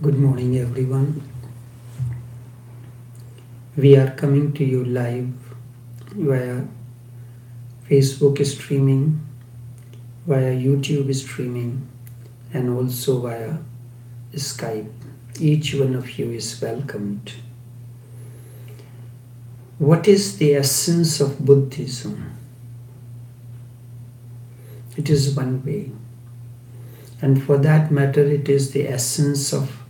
Good morning, everyone. We are coming to you live via Facebook streaming, via YouTube streaming, and also via Skype. Each one of you is welcomed. What is the essence of Buddhism? It is one way. And for that matter, it is the essence of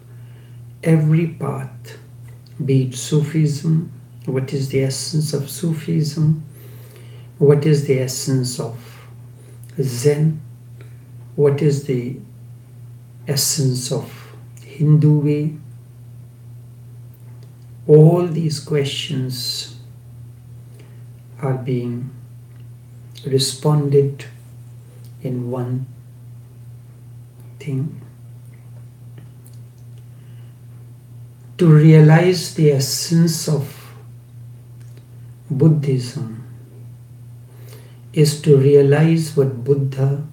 every path, be it Sufism. What is the essence of Sufism? What is the essence of Zen? What is the essence of Hindu way? All these questions are being responded in one thing. To realize the essence of Buddhism is to realize what Buddha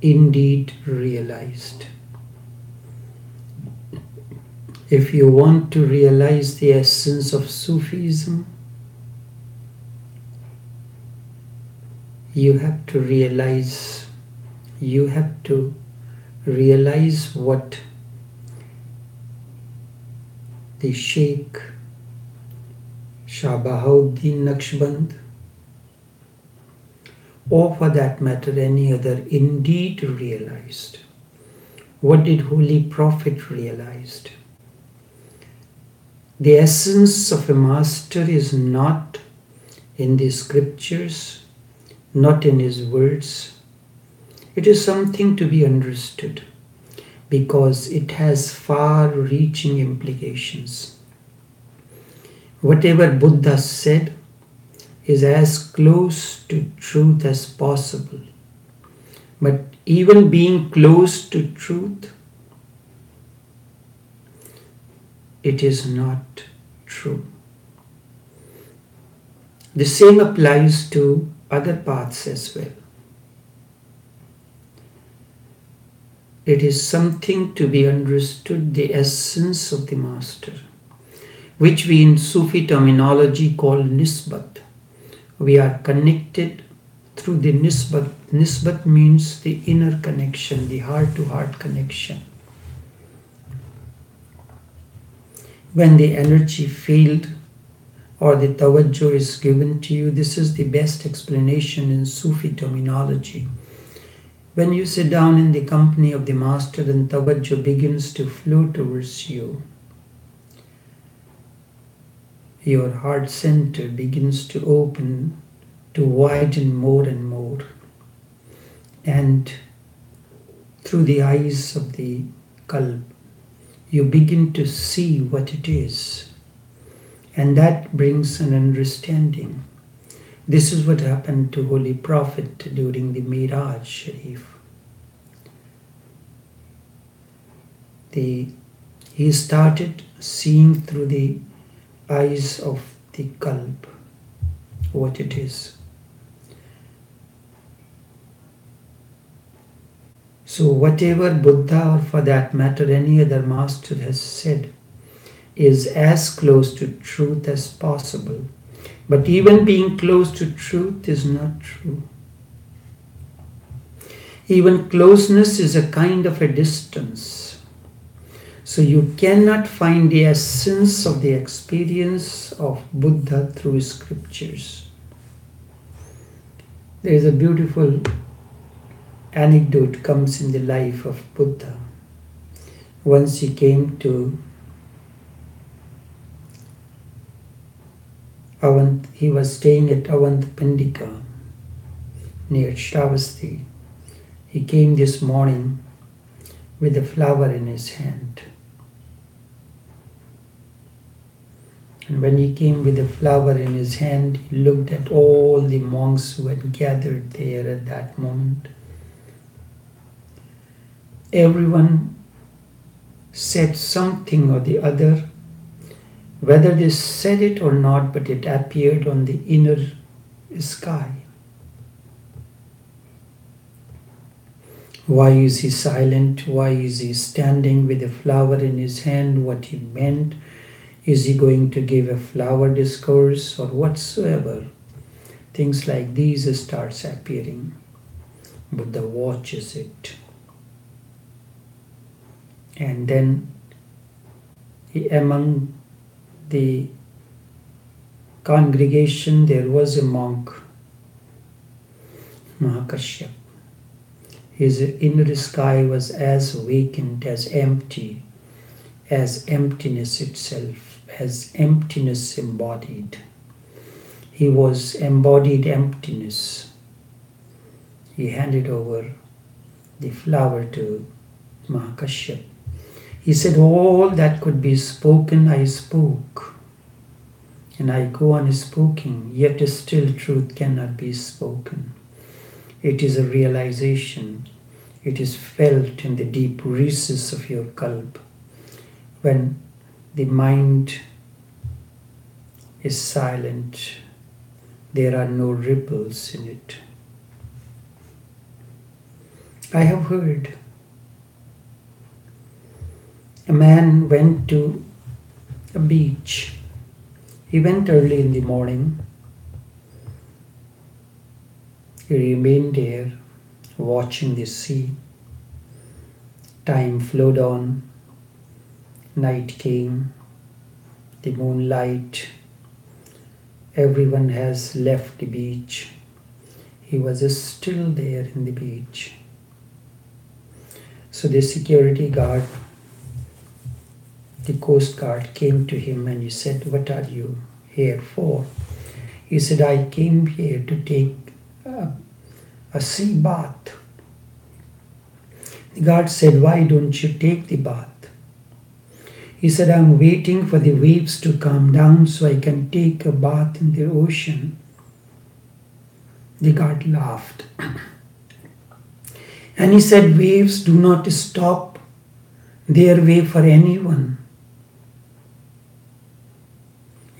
indeed realized. If you want to realize the essence of Sufism, you have to realize what the Sheikh Shabahuddin Naqshband, or for that matter any other, indeed realized. What did Holy Prophet realized? The essence of a master is not in the scriptures, not in his words. It is something to be understood, because it has far-reaching implications. Whatever Buddha said is as close to truth as possible. But even being close to truth, it is not true. The same applies to other paths as well. It is something to be understood, the essence of the master, which we in Sufi terminology call nisbat. We are connected through the nisbat. Nisbat means the inner connection, the heart-to-heart connection. When the energy field or the tawajjuh is given to you, this is the best explanation in Sufi terminology. When you sit down in the company of the master and tawajjuh begins to flow towards you, your heart center begins to open, to widen more and more. And through the eyes of the qalb, you begin to see what it is. And that brings an understanding. This is what happened to Holy Prophet during the Miraj Sharif. He started seeing through the eyes of the qalb what it is. So whatever Buddha, or for that matter any other master has said, is as close to truth as possible. But even being close to truth is not true. Even closeness is a kind of a distance. So you cannot find the essence of the experience of Buddha through scriptures. There is a beautiful anecdote comes in the life of Buddha. Once he came to he was staying at Avantapindika near Shravasti. He came this morning with a flower in his hand. And when he came with a flower in his hand, he looked at all the monks who had gathered there at that moment. Everyone said something or the other, whether they said it or not, but it appeared on the inner sky. Why is he silent? Why is he standing with a flower in his hand? What he meant? Is he going to give a flower discourse or whatsoever? Things like these starts appearing. Buddha watches it. And then among the congregation there was a monk, Mahakashyap. His inner sky was as vacant, as empty, as emptiness itself, as emptiness embodied. He was embodied emptiness. He handed over the flower to Mahakashyap. He said, all that could be spoken, I spoke. And I go on speaking, yet still truth cannot be spoken. It is a realization. It is felt in the deep recesses of your kalb. When the mind is silent, there are no ripples in it. I have heard a man went to a beach. He went early in the morning. He remained there, watching the sea. Time flowed on. Night came. The moonlight. Everyone has left the beach. He was still there in the beach. So the security guard, the coast guard, came to him and he said, what are you here for? He said, I came here to take a sea bath. The guard said, why don't you take the bath? He said, I'm waiting for the waves to calm down so I can take a bath in the ocean. The guard laughed. And he said, waves do not stop their way for anyone.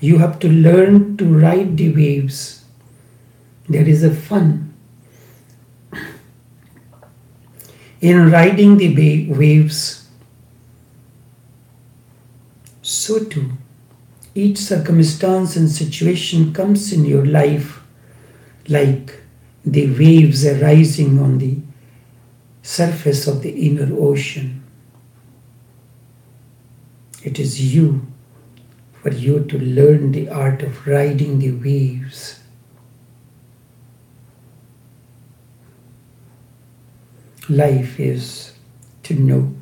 You have to learn to ride the waves. There is a fun in riding the waves. So too, each circumstance and situation comes in your life like the waves arising on the surface of the inner ocean. It is for you to learn the art of riding the waves. Life is to know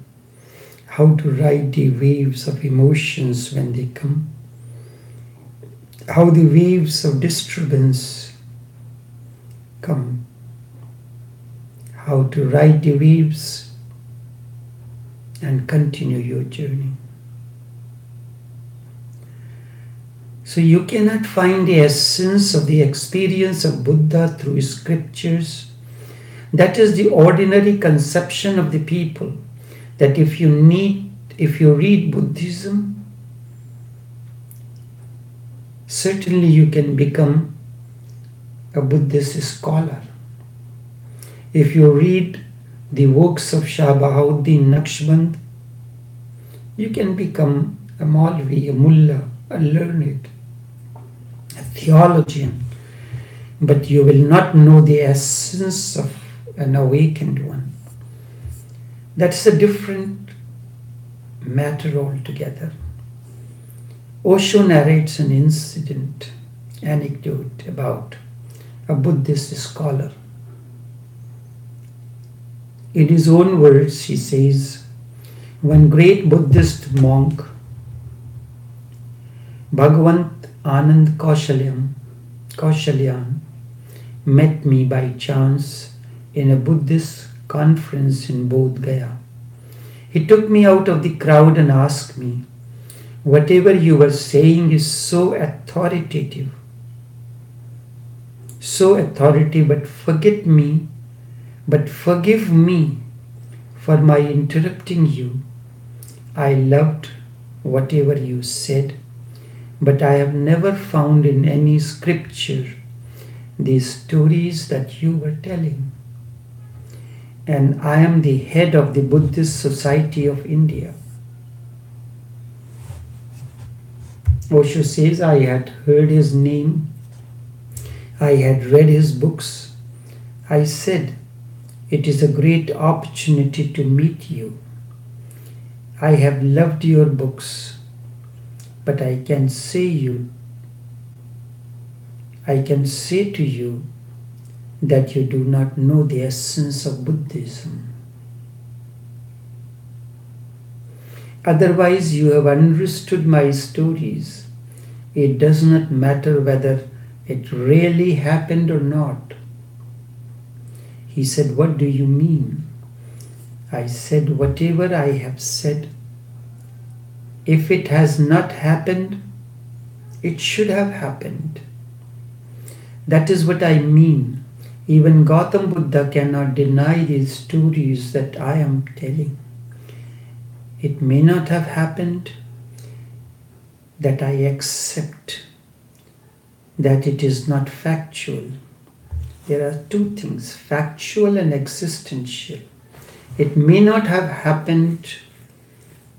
how to ride the waves of emotions when they come, how the waves of disturbance come, how to ride the waves and continue your journey. So you cannot find the essence of the experience of Buddha through scriptures. That is the ordinary conception of the people, that if you read Buddhism, certainly you can become a Buddhist scholar. If you read the works of Shah Bahauddin Naqshband, you can become a Maulvi, a Mullah, a learned, a theologian, but you will not know the essence of an awakened one. That's a different matter altogether. Osho narrates an anecdote about a Buddhist scholar. In his own words, he says, one great Buddhist monk, Bhagavant Anand Kaushalyan, met me by chance in a Buddhist conference in Bodh Gaya. He took me out of the crowd and asked me, whatever you were saying is so authoritative, but forgive me for my interrupting you. I loved whatever you said, but I have never found in any scripture the stories that you were telling. and I am the head of the Buddhist Society of India. Osho says, I had heard his name, I had read his books. I said, it is a great opportunity to meet you. I have loved your books, but I can say to you that you do not know the essence of Buddhism. Otherwise, you have understood my stories. It does not matter whether it really happened or not. He said, what do you mean? I said, whatever I have said, if it has not happened, it should have happened. That is what I mean. Even Gautam Buddha cannot deny these stories that I am telling. It may not have happened, that I accept that it is not factual. There are two things, factual and existential. It may not have happened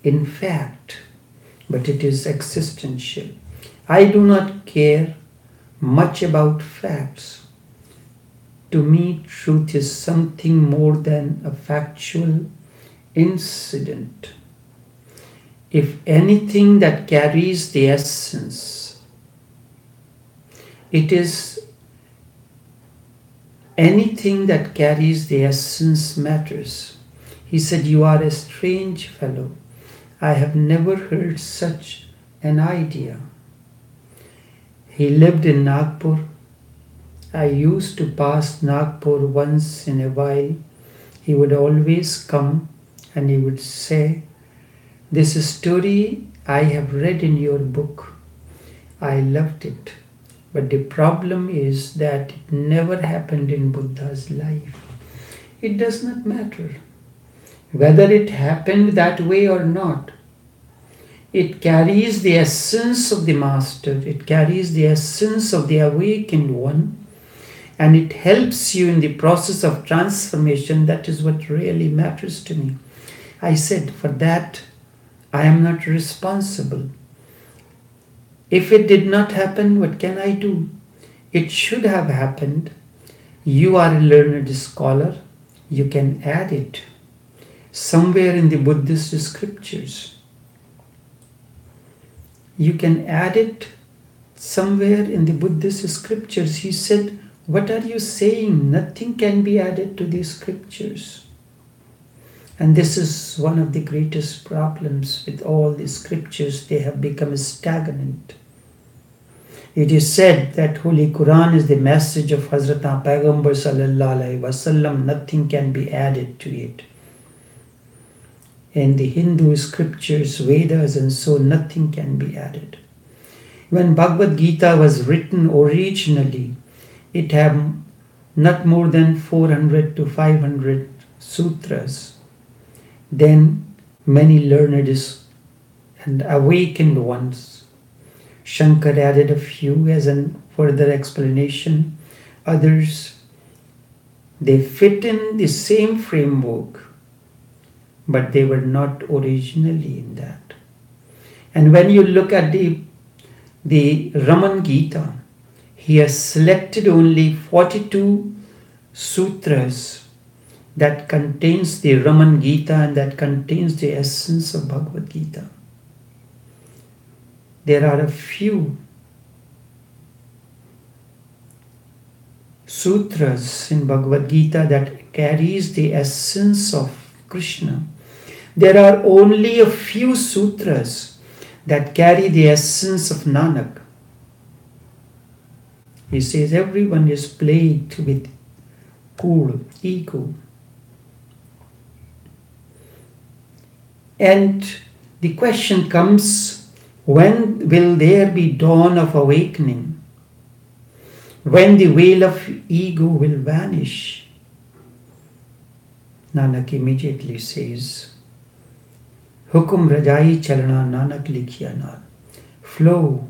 in fact, but it is existential. I do not care much about facts. To me, truth is something more than a factual incident. If anything that carries the essence, it is anything that carries the essence matters. He said, you are a strange fellow. I have never heard such an idea. He lived in Nagpur. I used to pass Nagpur once in a while. He would always come and he would say, this story I have read in your book. I loved it. But the problem is that it never happened in Buddha's life. It does not matter whether it happened that way or not. It carries the essence of the Master. It carries the essence of the awakened one. And it helps you in the process of transformation. That is what really matters to me. I said, for that, I am not responsible. If it did not happen, what can I do? It should have happened. You are a learned scholar. You can add it somewhere in the Buddhist scriptures. You can add it somewhere in the Buddhist scriptures. He said, what are you saying? Nothing can be added to these scriptures. And this is one of the greatest problems with all the scriptures. They have become stagnant. It is said that Holy Quran is the message of Hazrat Paigambar Sallallahu Alaihi Wasallam. Nothing can be added to it. In the Hindu scriptures, Vedas and so, nothing can be added. When Bhagavad Gita was written originally, it had not more than 400 to 500 sutras. Then many learned and awakened ones, Shankar added a few as a further explanation. Others, they fit in the same framework, but they were not originally in that. And when you look at the Raman Gita, he has selected only 42 sutras that contains the Raman Gita and that contains the essence of Bhagavad Gita. There are a few sutras in Bhagavad Gita that carries the essence of Krishna. There are only a few sutras that carry the essence of Nanak. He says everyone is plagued with ego. And the question comes, when will there be dawn of awakening? When the veil of ego will vanish? Nanak immediately says, Hukum Rajai Chalana Nanak Likhya Naal. Flow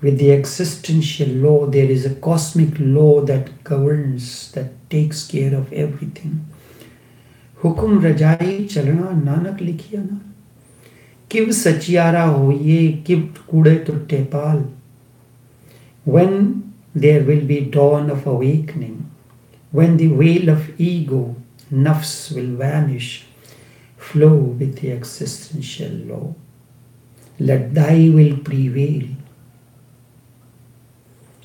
with the existential law. There is a cosmic law that governs, that takes care of everything. हुकुम रजाई चलना नानक लिखिया ना, किव सचियारा होइए किव कूड़े तुट्टे पाल. When there will be dawn of awakening, when the veil of ego, nafs will vanish, flow with the existential law. Let thy will prevail.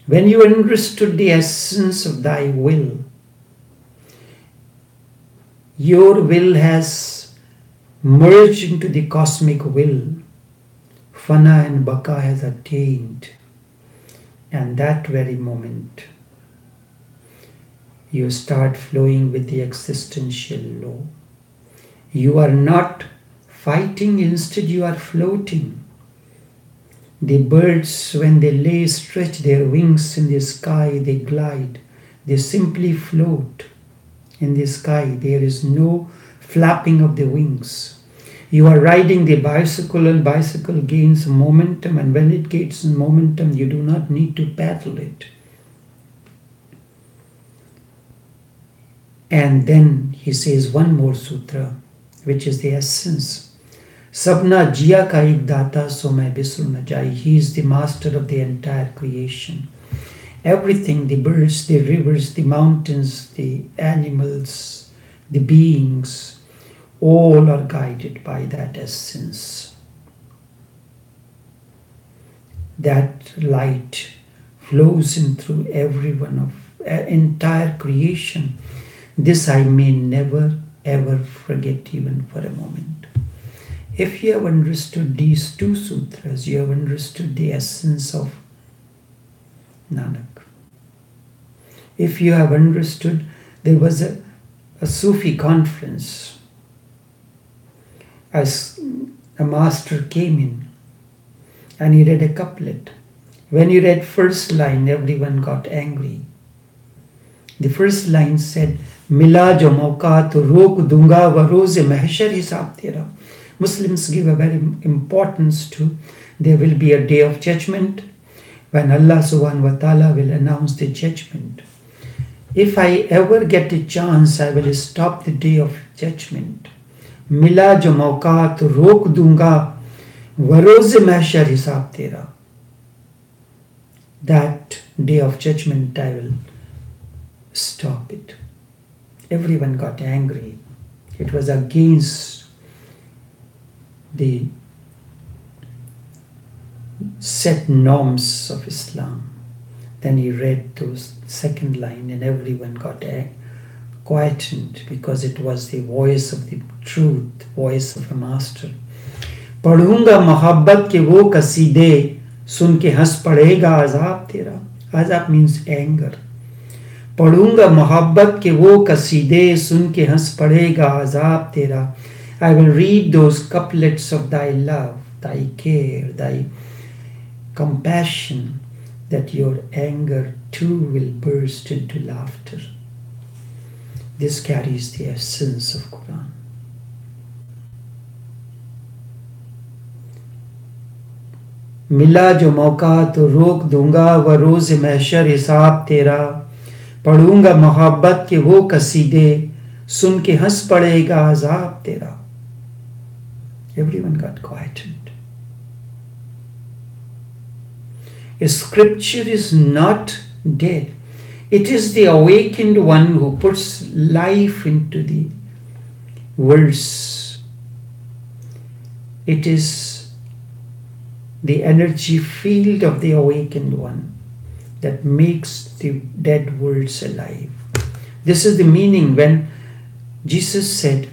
When you understood the essence of thy will, your will has merged into the cosmic will. Fana and Baka has attained. And that very moment, you start flowing with the existential law. You are not fighting, instead you are floating. The birds, when they lay stretch their wings in the sky, they glide. They simply float in the sky. There is no flapping of the wings. You are riding the bicycle and bicycle gains momentum, and when it gains momentum, you do not need to paddle it. And then he says one more sutra, which is the essence. Sabna jiya ka ek data so main bisru na jai. He is the master of the entire creation. Everything, the birds, the rivers, the mountains, the animals, the beings, all are guided by that essence. That light flows in through everyone of entire creation. This I may never ever forget even for a moment. If you have understood these two sutras, you have understood the essence of Nanak. If you have understood, there was a Sufi conference. As a master came in and he read a couplet. When he read first line, everyone got angry. The first line said, Mila jo mauka to rok dunga wa roze mahshar hisab tera. Muslims give a very importance to, there will be a day of judgment when Allah subhanahu wa ta'ala will announce the judgment. If I ever get a chance, I will stop the day of judgment. मिला जो मौका तो रोक दूंगा वरोज महशर हिसाब तेरा. That day of judgment I will stop it. Everyone got angry. It was against the set norms of Islam. Then he read those second line and everyone got quietened, because it was the voice of the truth, voice of a master. पढ़ूंगा मोहब्बत के वो कसीदे सुन के हंस पड़ेगा अजाब तेरा. Azab means anger. पढ़ूंगा मोहब्बत के वो कसीदे सुन के हंस पड़ेगा अजाब तेरा. I will read those couplets of thy love, thy care, thy compassion, that your anger too will burst into laughter. This carries the essence of Quran. मिला जो मौका तो रोक दूंगा व रोज महशर हिसाब तेरा. पढ़ूंगा मोहब्बत के वो कसीदे सुन के हंस पड़ेगा अजाब तेरा. Everyone got quietened. A scripture is not dead. It is the awakened one who puts life into the verse. It is the energy field of the awakened one that makes the dead words alive. This is the meaning when Jesus said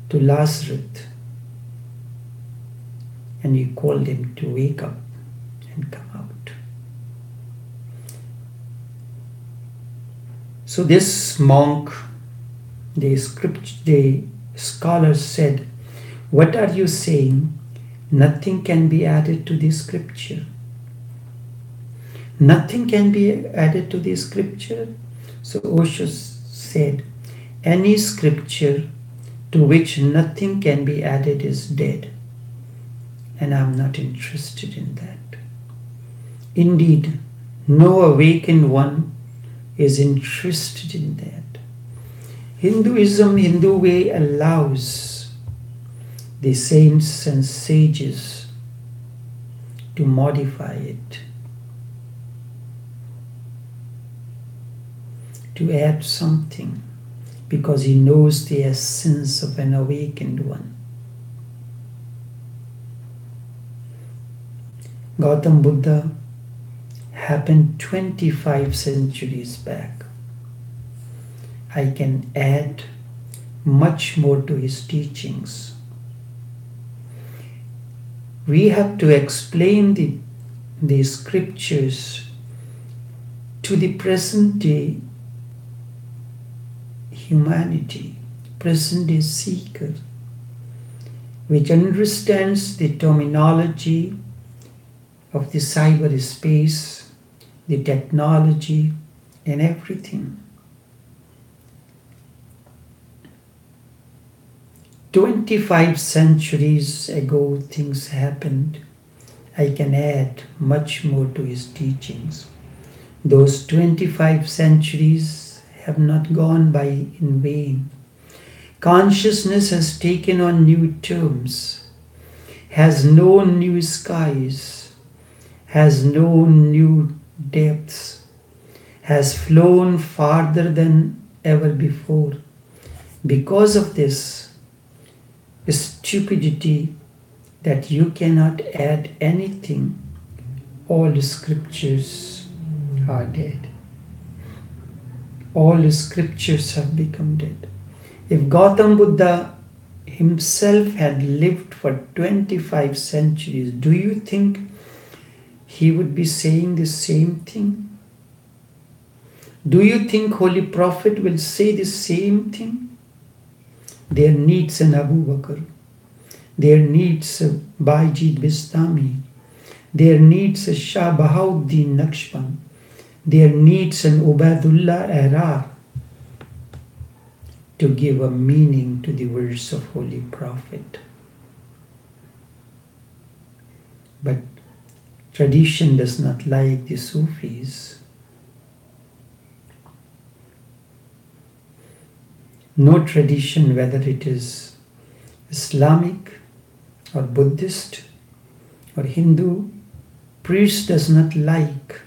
to Lazarus, and he called him to wake up and come out. So this monk, the scholar said, what are you saying? Nothing can be added to the scripture. Nothing can be added to the scripture. So Osho said, any scripture to which nothing can be added is dead. And I'm not interested in that. Indeed, no awakened one is interested in that. Hindu way allows the saints and sages to modify it, to add something, because he knows the essence of an awakened one. Gautam Buddha happened 25 centuries back. I can add much more to his teachings. We have to explain the scriptures to the present day humanity, present day seeker, which understands the terminology of the cyberspace, the technology, and everything. 25 centuries ago things happened. I can add much more to his teachings. Those 25 centuries have not gone by in vain. Consciousness has taken on new terms, has known new skies, has known new depths, has flown farther than ever before. Because of this stupidity that you cannot add anything, all the scriptures are dead. All the scriptures have become dead. If Gautam Buddha himself had lived for 25 centuries, do you think he would be saying the same thing? Do you think Holy Prophet will say the same thing? There needs an Abu Bakr. There needs a Baijid Bistami. There needs a Shah Bahauddin Naqshband. There needs an Ubaidullah Arar to give a meaning to the words of Holy Prophet. But tradition does not like the Sufis. No tradition, whether it is Islamic or Buddhist or Hindu, priest does not like.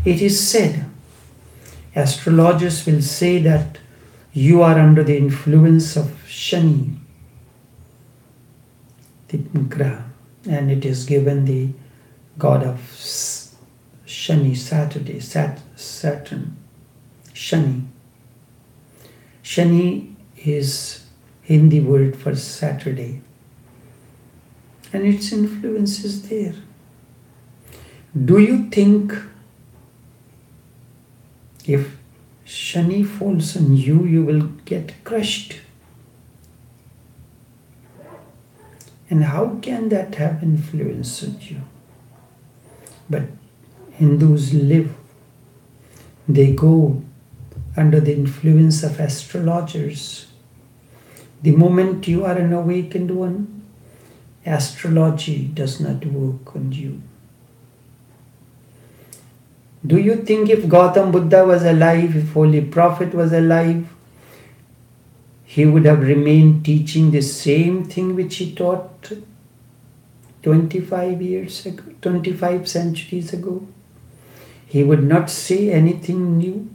It is said, astrologers will say that you are under the influence of Shani, the Graha, and it is given the god of Shani, Saturn, Shani. Shani is Hindi word for Saturday, and its influence is there. Do you think if Shani falls on you, you will get crushed? And how can that have influence on you? But Hindus live, they go under the influence of astrologers. The moment you are an awakened one, astrology does not work on you. Do you think if Gautam Buddha was alive, if Holy Prophet was alive, he would have remained teaching the same thing which he taught 25 centuries ago? He would not say anything new.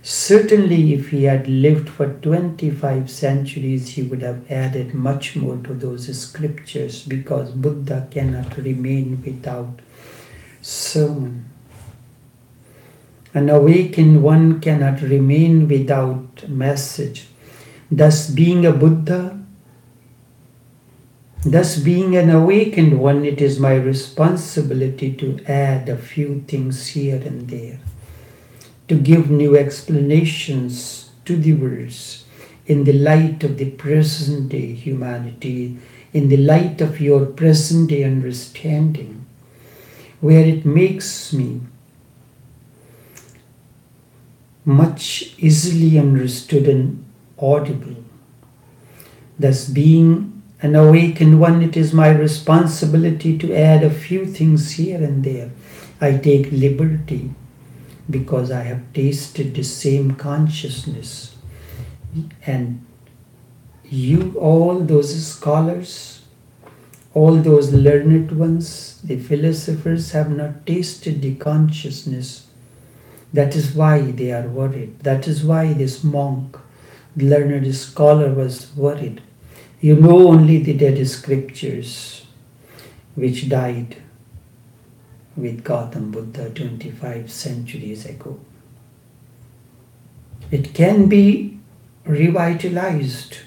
Certainly, if he had lived for 25 centuries, he would have added much more to those scriptures, because Buddha cannot remain without sermon. An awakened one cannot remain without message. Thus, being a Buddha, thus being an awakened one, it is my responsibility to add a few things here and there, to give new explanations to the words in the light of the present day humanity, in the light of your present day understanding, where it makes me much easily understood and audible. Thus, being an awakened one, it is my responsibility to add a few things here and there. I take liberty. because I have tasted the same consciousness. And you, all those scholars, all those learned ones, the philosophers have not tasted the consciousness. That is why they are worried. That is why this monk, learned scholar, was worried. You know only the dead scriptures which died with Gautam Buddha 25 centuries ago. It can be revitalized.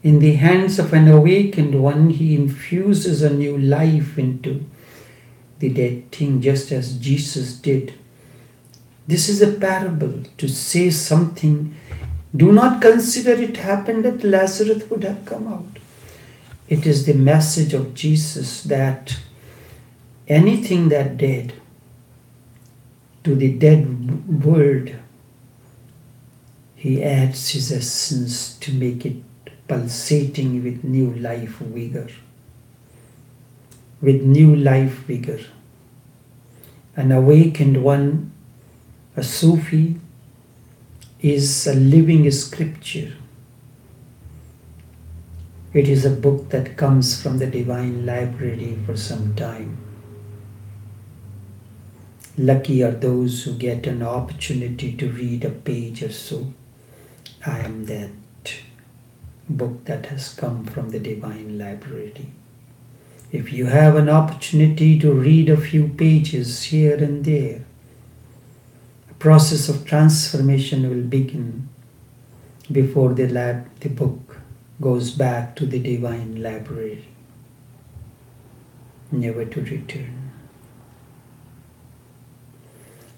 In the hands of an awakened one, he infuses a new life into the dead thing, just as Jesus did. This is a parable to say something. Do not consider it happened that Lazarus would have come out. It is the message of Jesus that anything that dead, to the dead world, he adds his essence to make it pulsating with new life vigor. With new life vigor. An awakened one, a Sufi, is a living scripture. It is a book that comes from the divine library for some time. Lucky are those who get an opportunity to read a page or so. I am that book that has come from the divine library. If you have an opportunity to read a few pages here and there, a process of transformation will begin before the book goes back to the divine library, never to return.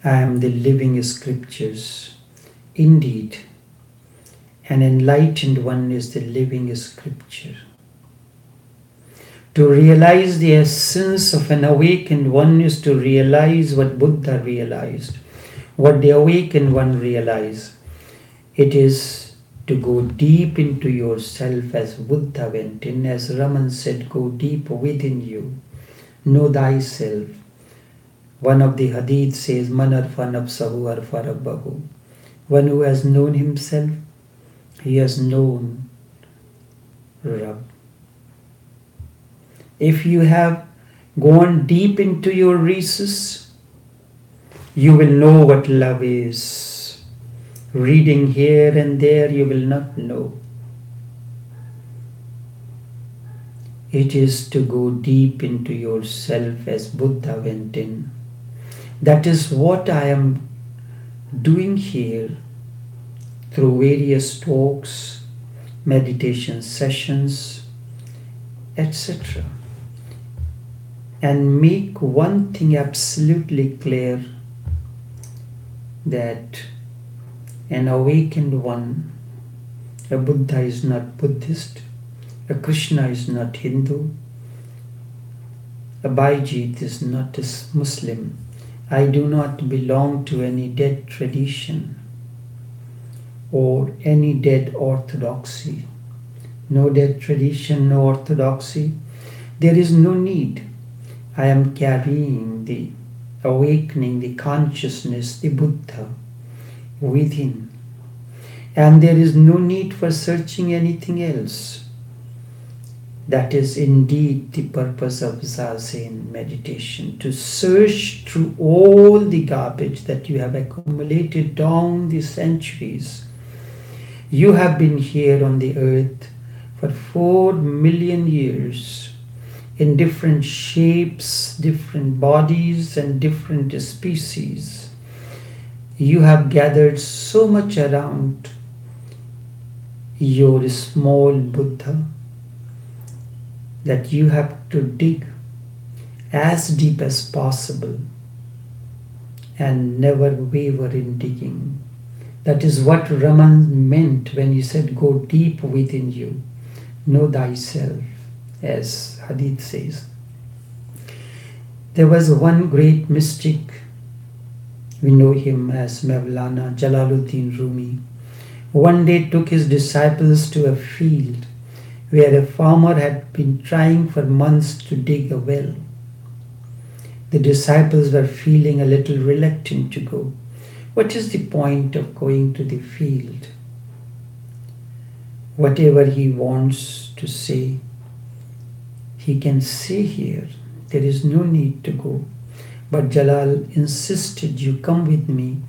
I am the living scriptures. Indeed, an enlightened one is the living scripture. To realize the essence of an awakened one is to realize what Buddha realized, what the awakened one realized. It is to go deep into yourself as Buddha went in. As Raman said, go deep within you. Know thyself. One of the hadith says, Man arfa nafsahu arfa rabbahu. One who has known himself, he has known Rabb. If you have gone deep into your recesses, you will know what love is. Reading here and there, you will not know. It is to go deep into yourself as Buddha went in. That is what I am doing here through various talks, meditation sessions, etc. And make one thing absolutely clear, that an awakened one, a Buddha is not Buddhist, a Krishna is not Hindu, a Bhaijit is not a Muslim. I do not belong to any dead tradition or any dead orthodoxy. No dead tradition, no orthodoxy. There is no need. I am carrying the awakening, the consciousness, the Buddha within. And there is no need for searching anything else. That is indeed the purpose of Zazen meditation, to search through all the garbage that you have accumulated down the centuries. You have been here on the earth for 4 million years in different shapes, different bodies, and different species. You have gathered so much around your small Buddha that you have to dig as deep as possible and never waver in digging. That is what Raman meant when he said, go deep within you, know thyself, as Hadith says. There was one great mystic, we know him as Mevlana Jalaluddin Rumi. One day took his disciples to a field where a farmer had been trying for months to dig a well. The disciples were feeling a little reluctant to go. What is the point of going to the field? Whatever he wants to say, he can say here. There is no need to go. But Jalal insisted, you come with me.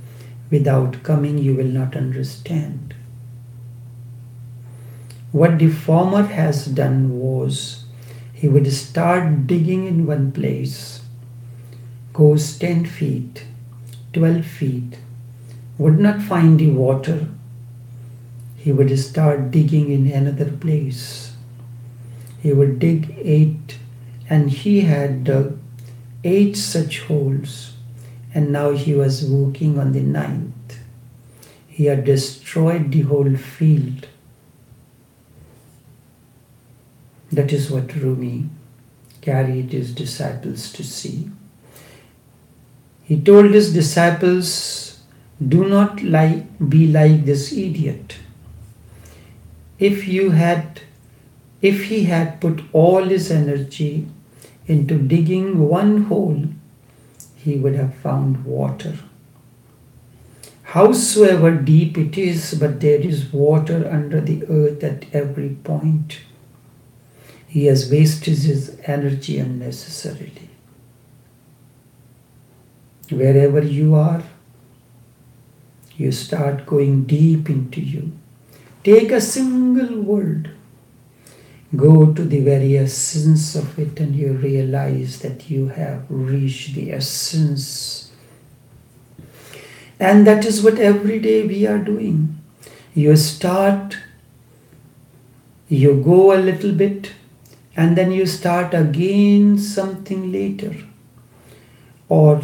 Without coming, you will not understand. What the former has done was, he would start digging in one place, goes 10 feet, 12 feet, would not find the water. He would start digging in another place. He would dig 8, and he had dug 8 such holes, and now he was working on the 9th. He had destroyed the whole field. That is what Rumi carried his disciples to see. He told his disciples, do not be like this idiot. If he had put all his energy into digging one hole, he would have found water. Howsoever deep it is, but there is water under the earth at every point. He has wasted his energy unnecessarily. Wherever you are, you start going deep into you. Take a single word, go to the very essence of it, and you realize that you have reached the essence. And that is what every day we are doing. You start, you go a little bit, and then you start again something later. Or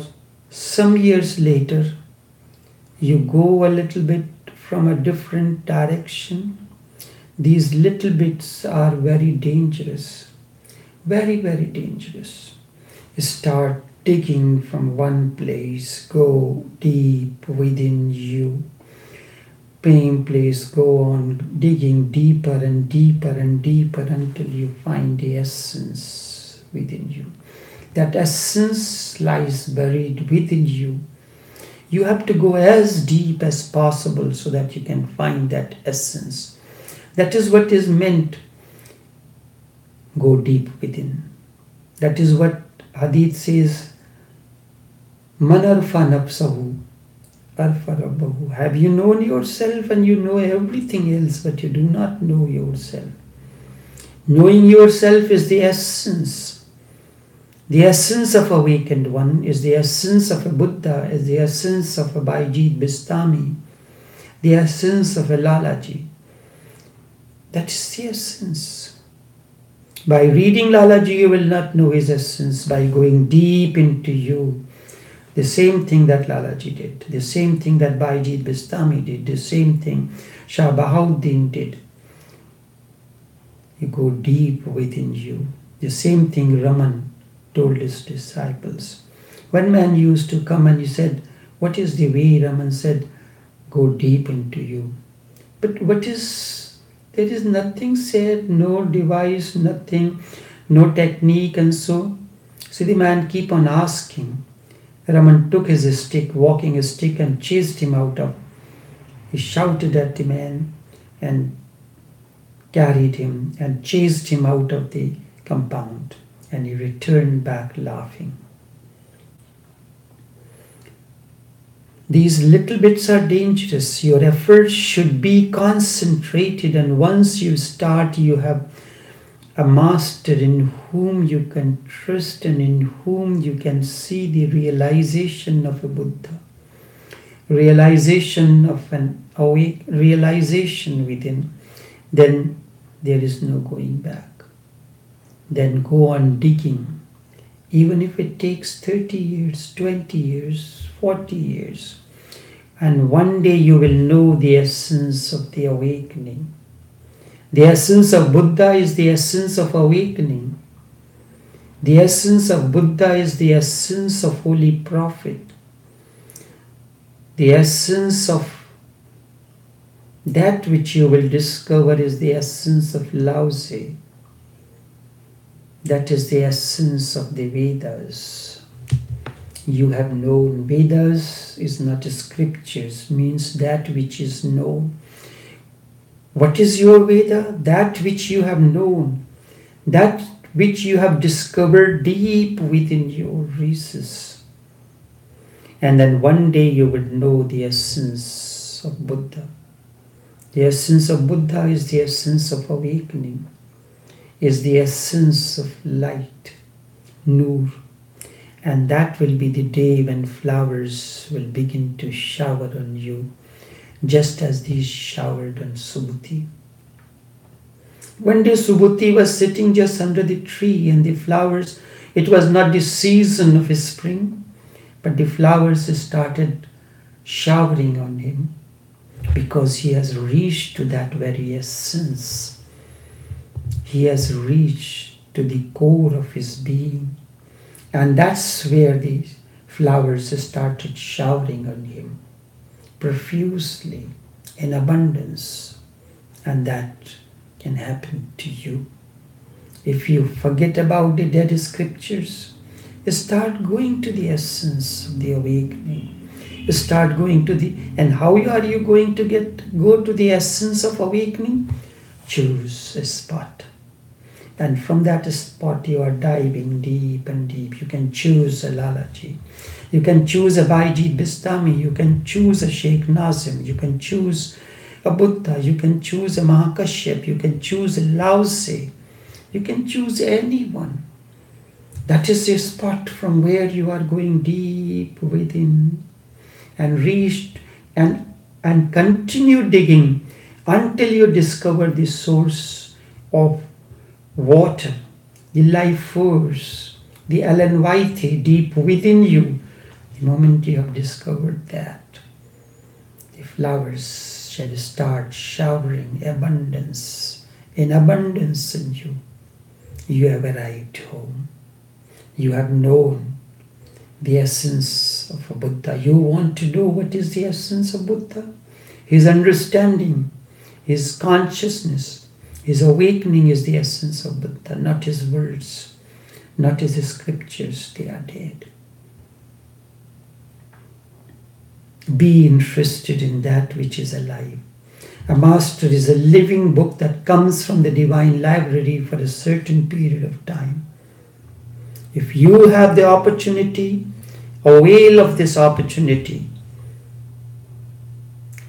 some years later, you go a little bit from a different direction. These little bits are very dangerous, very, very dangerous. You start digging from one place, go deep within you. Same place, go on digging deeper and deeper and deeper until you find the essence within you. That essence lies buried within you. You have to go as deep as possible so that you can find that essence. That is what is meant. Go deep within. That is what Hadith says. Man arfa nafsahu arfa rabbahu. Have you known yourself, and you know everything else, but you do not know yourself. Knowing yourself is the essence. The essence of awakened one is the essence of a Buddha, is the essence of a Bhaijit Bistami, the essence of a Lalaji. That is the essence. By reading Lalaji, you will not know his essence. By going deep into you, the same thing that Lalaji did, the same thing that Bhaijit Bistami did, the same thing Shah Bahauddin did. You go deep within you. The same thing Raman told his disciples. One man used to come and he said, what is the way? Raman said, go deep into you. But there is nothing said, no device, nothing, no technique, and so the man keep on asking. Raman took his stick, walking stick, and chased him out of. He shouted at the man and carried him and chased him out of the compound. And he returned back laughing. These little bits are dangerous. Your efforts should be concentrated, and once you start, you have a master in whom you can trust and in whom you can see the realization of a Buddha, realization of an awake, realization within. Then there is no going back. Then go on digging, even if it takes 30 years, 20 years, 40 years. And one day you will know the essence of the awakening. The essence of Buddha is the essence of awakening. The essence of Buddha is the essence of Holy Prophet. The essence of that which you will discover is the essence of Lao Tse. That is the essence of the Vedas. You have known. Vedas is not scriptures, means that which is known. What is your Veda? That which you have known, that which you have discovered deep within your recesses. And then one day you will know the essence of Buddha. The essence of Buddha is the essence of awakening, is the essence of light, Nur. And that will be the day when flowers will begin to shower on you, just as these showered on Subhuti. One day Subhuti was sitting just under the tree, and the flowers, it was not the season of spring, but the flowers started showering on him, because he has reached to that very essence. He has reached to the core of his being. And that's where the flowers started showering on him profusely, in abundance. And that can happen to you. If you forget about the dead scriptures, start going to the essence of the awakening. Start going to the, and how are you going to go to the essence of awakening? Choose a spot. And from that spot you are diving deep and deep. You can choose a Lalaji. You can choose a Baijit Bistami. You can choose a Sheikh Nazim. You can choose a Buddha. You can choose a Mahakashyap. You can choose a Lao Tse. You can choose anyone. That is the spot from where you are going deep within and reach and continue digging until you discover the source of water, the life force, the Alan Vaite deep within you. The moment you have discovered that, the flowers shall start showering abundance in abundance in you. You have arrived home. You have known the essence of a Buddha. You want to know what is the essence of Buddha? His understanding, his consciousness, his awakening is the essence of Buddha, not his words, not his scriptures. They are dead. Be interested in that which is alive. A master is a living book that comes from the divine library for a certain period of time. If you have the opportunity, avail of this opportunity.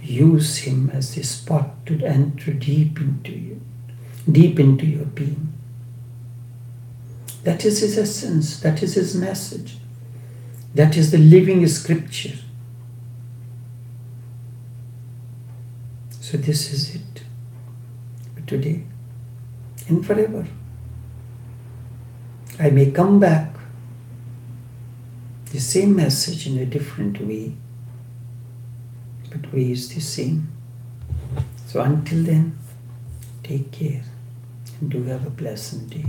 Use him as the spot to enter deep into you, deep into your being. That is his essence, that is his message. That is the living scripture. So this is it for today and forever. I may come back, the same message in a different way, but way is the same. So until then, take care and do have a pleasant day.